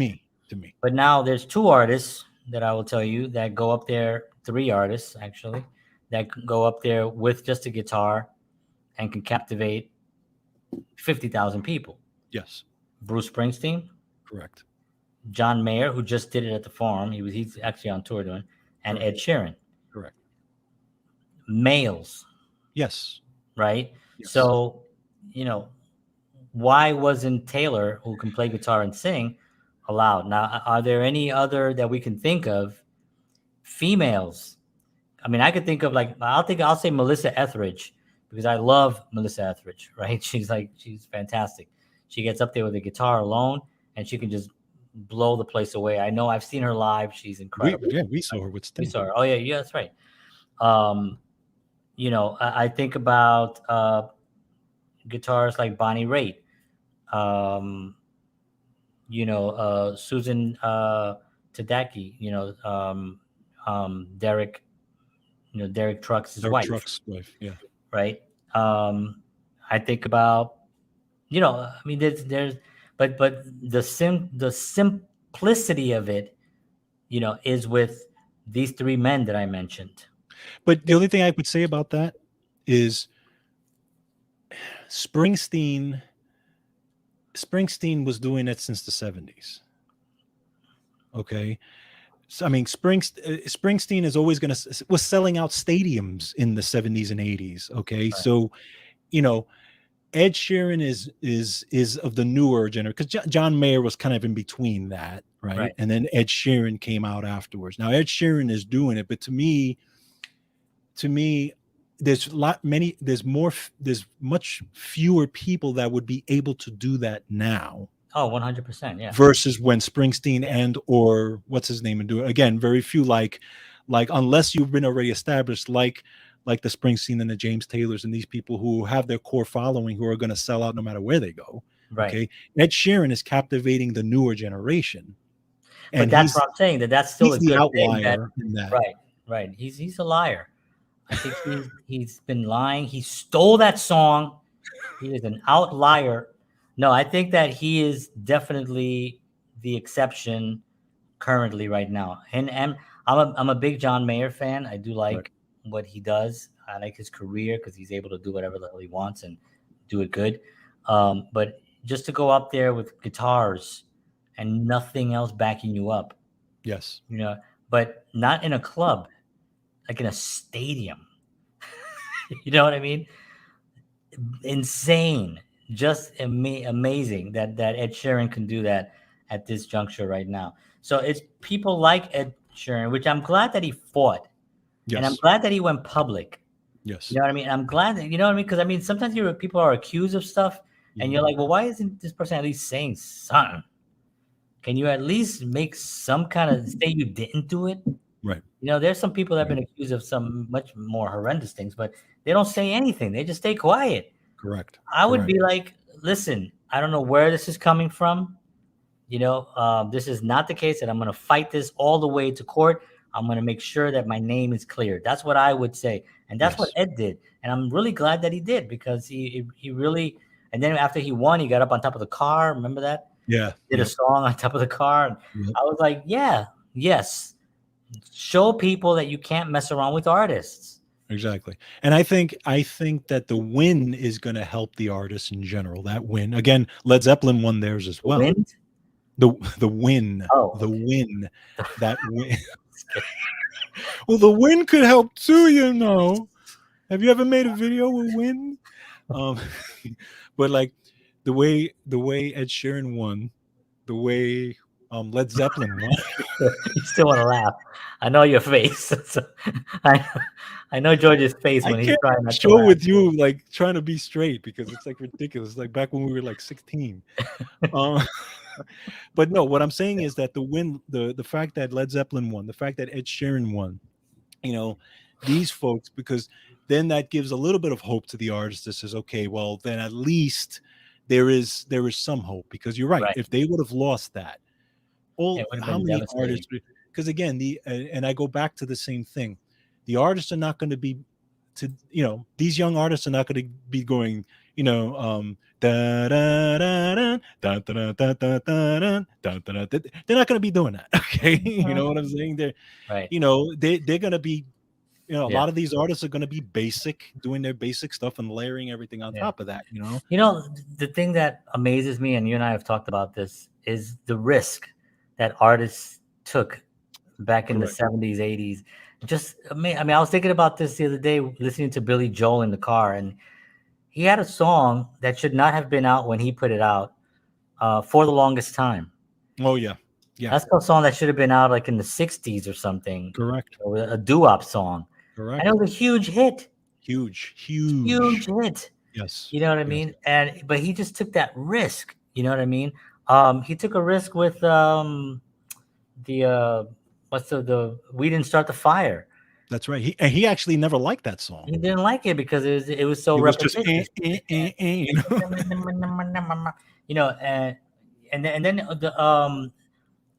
me. But now there's two artists that I will tell you that go up there, three artists actually, that go up there with just a guitar and can captivate 50,000 people. Yes. Bruce Springsteen. Correct. John Mayer, who just did it at the Farm. He's actually on tour doing, and Ed Sheeran. Correct. Males. Yes. Right? Yes. So, why wasn't Taylor, who can play guitar and sing, allowed? Now, are there any other that we can think of, females? I mean, I could think of I'll say Melissa Etheridge, because I love Melissa Etheridge, right? She's fantastic. She gets up there with a guitar alone and she can just blow the place away. I know I've seen her live. She's incredible. We saw her with Sting. We saw her. Oh yeah, that's right. I think about guitarists like Bonnie Raitt, Susan Tedeschi, Derek, Derek Trucks' wife. Trucks' wife, yeah. Right. I think about, there's, but the simplicity of it, is with these three men that I mentioned. But the only thing I would say about that is Springsteen was doing it since the 70s. Okay. So, I mean, Springsteen is always was selling out stadiums in the 70s and 80s. Okay. Right. So, Ed Sheeran is of the newer generation, because John Mayer was kind of in between that. Right. And then Ed Sheeran came out afterwards. Now Ed Sheeran is doing it, but to me, there's much fewer people that would be able to do that now. Oh, 100%. Yeah. Versus when Springsteen or what's his name and do it again, very few, like unless you've been already established, like the Springsteen and the James Taylors and these people who have their core following, who are going to sell out no matter where they go. Right. Okay. Ed Sheeran is captivating the newer generation. But and that's what I'm saying, that's still he's a the good thing that outlier in that. right, right. He's a liar. I think he's been lying. He stole that song. He is an outlier. No, I think that he is definitely the exception currently right now. And I'm a big John Mayer fan. I do Right. like what he does. I like his career because he's able to do whatever the hell he wants and do it good. But just to go up there with guitars and nothing else backing you up, Yes. you know, but not in a club, like in a stadium. You know what I mean? Insane, just amazing that Ed Sheeran can do that at this juncture right now. So it's people like Ed Sheeran, which I'm glad that he fought, and I'm Yes. glad that he went public. You Yes. know what I mean? I'm glad that you know what I mean because I mean sometimes people are accused of stuff, and Mhm. you're like, well, why isn't this person at least saying something? Can you at least make some kind of say you didn't do it? Right. There's some people that have Right. been accused of some much more horrendous things, but they don't say anything. They just stay quiet. Correct. I would Correct. be like, listen, I don't know where this is coming from. This is not the case, and I'm going to fight this all the way to court. I'm going to make sure that my name is cleared. That's what I would say, and that's what Yes. Ed did, and I'm really glad that he did because he really. And then after he won, he got up on top of the car. Remember that? Yeah. Did a Yep. song on top of the car, and Yep. I was like, yeah, yes. Show people that you can't mess around with artists. Exactly. And I think that the win is going to help the artists in general. That win. Again, Led Zeppelin won theirs as The well. wind. The win. Oh, The okay. win. That win. Well, the win could help too, you know. Have you ever made a video with wind? Um but like the way Ed Sheeran won, the way Led Zeppelin won. You still want to laugh. I know your face. So, I, I know George's face I when he's can't trying not to show laugh. with you like trying to be straight because it's like ridiculous. Like back when we were like 16. Um, but no, what I'm saying is that the fact that Led Zeppelin won, the fact that Ed Sheeran won, you know, these folks, because then that gives a little bit of hope to the artist that says, okay, well, then at least there is some hope because you're right. Right. If they would have lost that, It all would have how been many devastating. artists? Because again, and I go back to the same thing. The artists are not going to be these young artists are not going to be going da, da, da, da, da, da, da, da, da, da, da, da. They're not going to be doing that. Okay, you Mhm. know what I'm saying? Right. They're going to be a Yeah. lot of these artists are going to be basic, doing their basic stuff and layering everything on Yeah. top of that. The thing that amazes me, and you and I have talked about this, is the risk that artists took back in the Correct. 70s, 80s. I mean, I was thinking about this the other day listening to Billy Joel in the car, and he had a song that should not have been out when he put it out for the longest time. Oh yeah, yeah. That's a song that should have been out like in the 60s or something, Correct. a doo-wop song. And it Correct. was a huge hit, Huge, huge huge. hit. Yes. You know what I Yes. mean? But he just took that risk. You know what I mean? He took a risk with the what's the we didn't start the fire. That's right. He actually never liked that song. He didn't like it because it was so It was just repetitious. You know, and then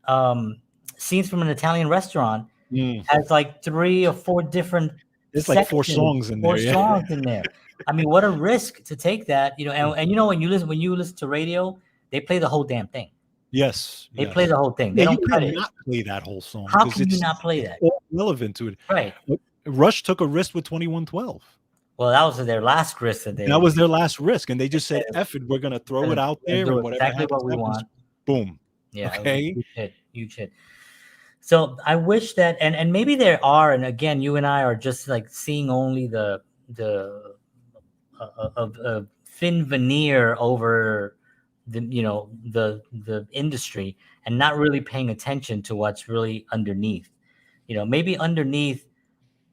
um, scenes from an Italian restaurant Mm. has like 3 or 4 different There's like four sections, songs in 4 there. Yeah. songs in there. I mean, what a risk to take that, and when you listen to radio, they play the whole damn thing. Yes. They play Yes. the whole thing. They Yeah, you don't cut it. cannot play that whole song How because can you it's not play it's that? all relevant to it. Right. Rush took a risk with 2112. Well, that was their last risk that That they was their last risk, and they they just said said, "F it, we're gonna throw we're it gonna out we're gonna there, do and whatever exactly happens, what we happens." want. Boom. Yeah, it was a Okay. huge hit, huge hit. So I wish that, and maybe there are, and again, you and I are just like seeing only the of thin veneer over the industry and not really paying attention to what's really underneath. Maybe underneath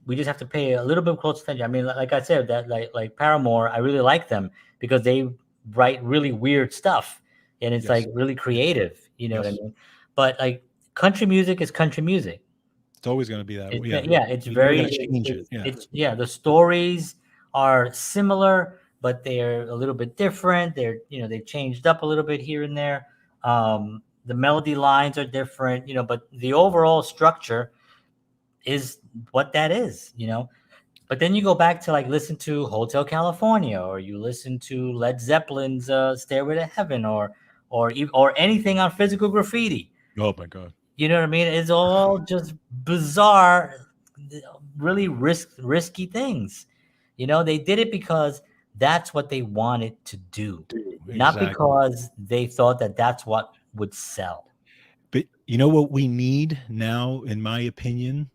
we just have to pay a little bit close attention. I mean, like I said, that like Paramore, I really like them because they write really weird stuff and it's Yes. like really Yes. creative. You know what I Yes. mean? But like country music is country music. It's always gonna be that. Yeah. Yeah, it's You're never very gonna change it. Yeah. it's yeah, the stories are similar, but they're a little bit different. They've changed up a little bit here and there. the melody lines are different, but the overall structure is what that is, But then you go back to like listen to Hotel California, or you listen to Led Zeppelin's Stairway to Heaven, or anything on Physical Graffiti. Oh my God. You know what I mean? It's all just bizarre, really risky things. They did it because that's what they wanted to do, not Exactly. because they thought that that's what would sell. But you know what we need now, in my opinion?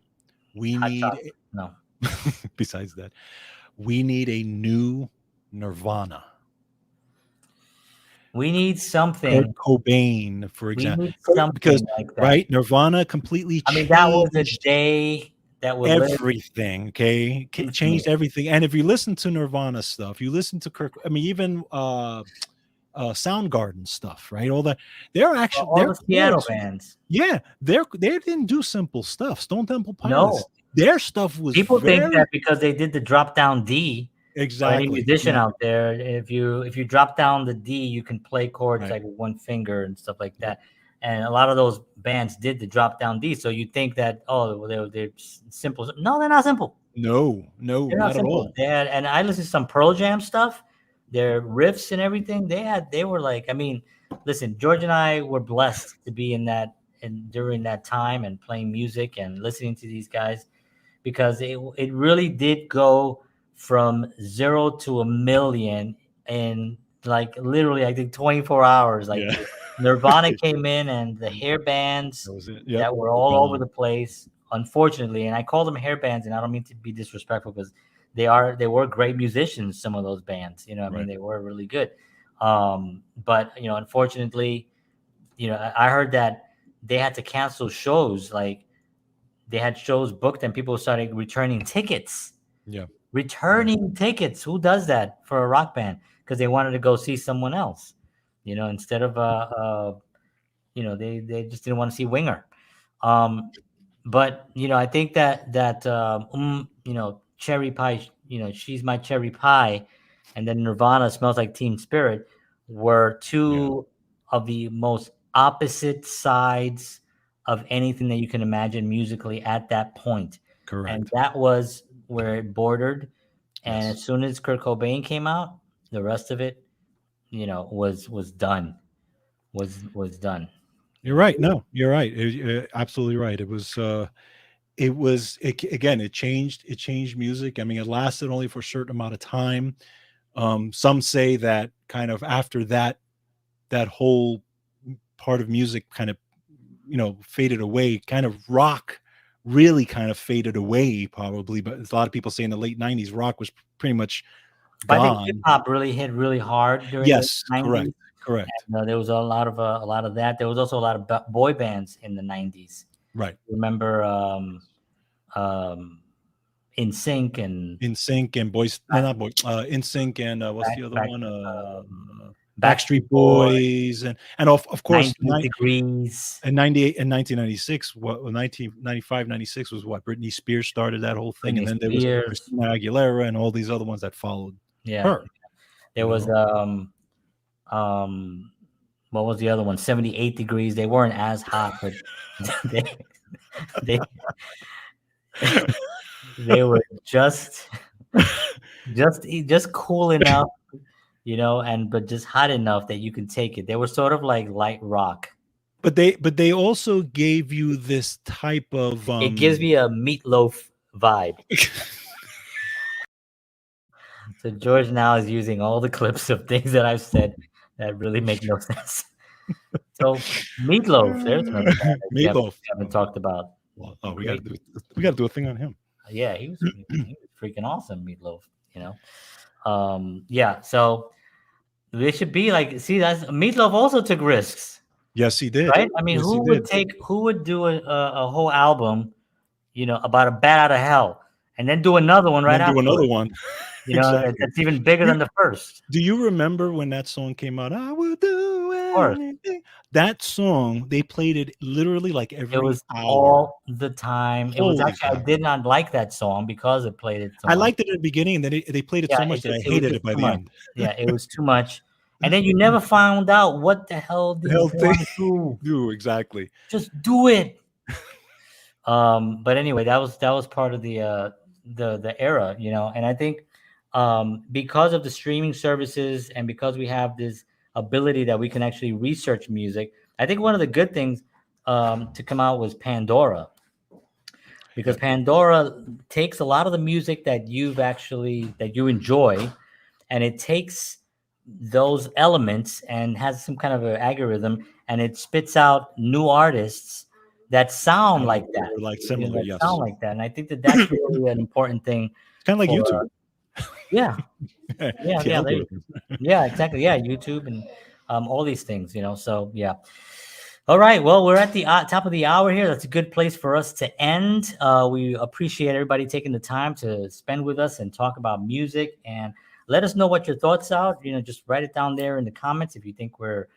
We Hot need, chocolate. No. besides that, we need a new Nirvana. We need Kurt something. Cobain, for We example, need something because like that. right, Nirvana completely I mean, that was a changed day that would live everything. Okay, infamy. changed everything. And if you listen to Nirvana stuff, you listen to Kirk. I mean, even Soundgarden stuff, right? All that. They're actually All their the Seattle chords. bands. Yeah, they didn't do simple stuff. Stone Temple Pilots, No. their stuff was People think very that because they did the drop down D, or any exactly. musician Yeah, out there, if you drop down the D, you can play chords right. like with one finger and stuff like Yep. that. And a lot of those bands did the drop down D. So you think that, oh, well, they're simple. No, they're not simple. No, no, They're not not at simple. all. And I listened to some Pearl Jam stuff, their riffs and everything. They were like, I mean, listen, George and I were blessed to be in that and during that time and playing music and listening to these guys, because it really did go from 0 to 1 million in like literally I think 24 hours. Like Yeah, Nirvana came in and the hair bands that was it. Yep, that were were all over gone. the place, unfortunately. And I call them hair bands, and I don't mean to be disrespectful, because they were great musicians, some of those bands. I mean, Right. they were really good. But unfortunately, I heard that they had to cancel shows. Like they had shows booked and people started returning tickets. Yeah. Right. Returning tickets. Who does that for a rock band? Because they wanted to go see someone else, instead of they just didn't want to see Winger. Um, but I think that Cherry Pie, She's My Cherry Pie, and then Nirvana Smells Like Teen Spirit were Yeah. two of the most opposite sides of anything that you can imagine musically at that point. And Correct. that was where it bordered. And Yes. as soon as Kurt Cobain came out, the rest of it, was done. Was done. You're right. No, you're right. Absolutely right. Again, it changed music. I mean, it lasted only for a certain amount of time. Some say that kind of after that whole part of music kind of faded away, kind of rock really kind of faded away probably, but a lot of people say in the late 90s rock was pretty much But I think hip gone. hop really hit really hard during the Yes, correct, 90s. correct. And there was a lot of that. There was also a lot of boy bands in the 90s. Right. Remember In Sync and In Sync and Boys, no, back, not Boys, In Sync and what's back, the other back, one? Backstreet Backstreet Boys, Boys, and of course, 98 Degrees. in 98 and 1996, 1995, 96 was what Britney Spears started that whole thing, and Britney then there was Spears. Christina Aguilera and all these other ones that followed Yeah. her. There was um what was the other one? 78 Degrees. They weren't as hot, but they they they were just cool enough, but just hot enough that you can take it. They were sort of like light rock. But they also gave you this type of It gives me a Meatloaf vibe. So George now is using all the clips of things that I've said that really make no sense. So Meatloaf, there's another band that we haven't, Meatloaf. we haven't talked about. Well, oh, we Great. got to do a thing on him. Yeah, he was freaking awesome, Meatloaf. Yeah. So they should be like, see, that's Meatloaf also took risks, Yes, he did. right? I mean, Yes, he did. who would do a whole album, about a bat out of hell, and then do another one And right then do another afterwards? one. Exactly. That's even bigger than the first. Do you remember when that song came out? I will do Of course, anything. That song, they played it literally like it every was hour. all the time. It was Holy actually, I cow. did not like that song because it played it so I much. liked it at the beginning, and then they played it Yeah, so much that I it was hated just it by too the much. end. Yeah, it was too much. and then you never found out what the hell The did you hell thing. want to do. Do exactly. Just do it. But anyway, that was part of the era, and I think because of the streaming services and because we have this ability that we can actually research music, I think one of the good things to come out was Pandora, because Yeah. Pandora takes a lot of the music that you enjoy, and it takes those elements and has some kind of an algorithm, and it spits out new artists that sound like that, Like similar, that sound yes. like that. And I think that that's really an important thing It's kind of like for, YouTube. yeah, yeah, The yeah, algorithm. yeah, exactly, yeah, YouTube and all these things, So yeah. All right. Well, we're at the top of the hour here. That's a good place for us to end. We appreciate everybody taking the time to spend with us and talk about music. And let us know what your thoughts are. Just write it down there in the comments if you think we're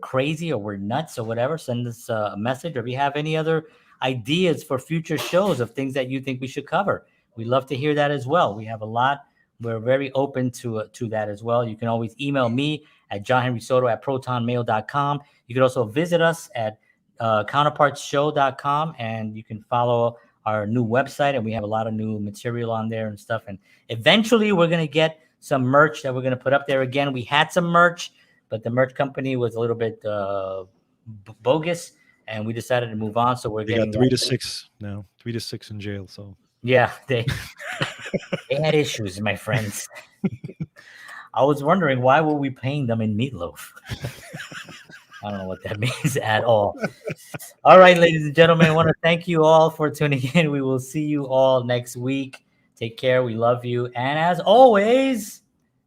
crazy or we're nuts or whatever. Send us a message, or if you have any other ideas for future shows of things that you think we should cover. We'd love to hear that as well. We have a lot. We're very open to that as well. You can always email me at johnhenrysoto@protonmail.com. You can also visit us at counterpartsshow.com, and you can follow our new website, and we have a lot of new material on there and stuff. And eventually we're going to get some merch that we're going to put up there again. We had some merch, but the merch company was a little bit bogus, and we decided to move on. So we're They got getting 3 to 6 now. 3 to 6 in jail. So yeah, they had issues, my friends. I was wondering, why were we paying them in meatloaf? I don't know what that means at all. All right, ladies and gentlemen, I want to thank you all for tuning in. We will see you all next week. Take care. We love you. And as always,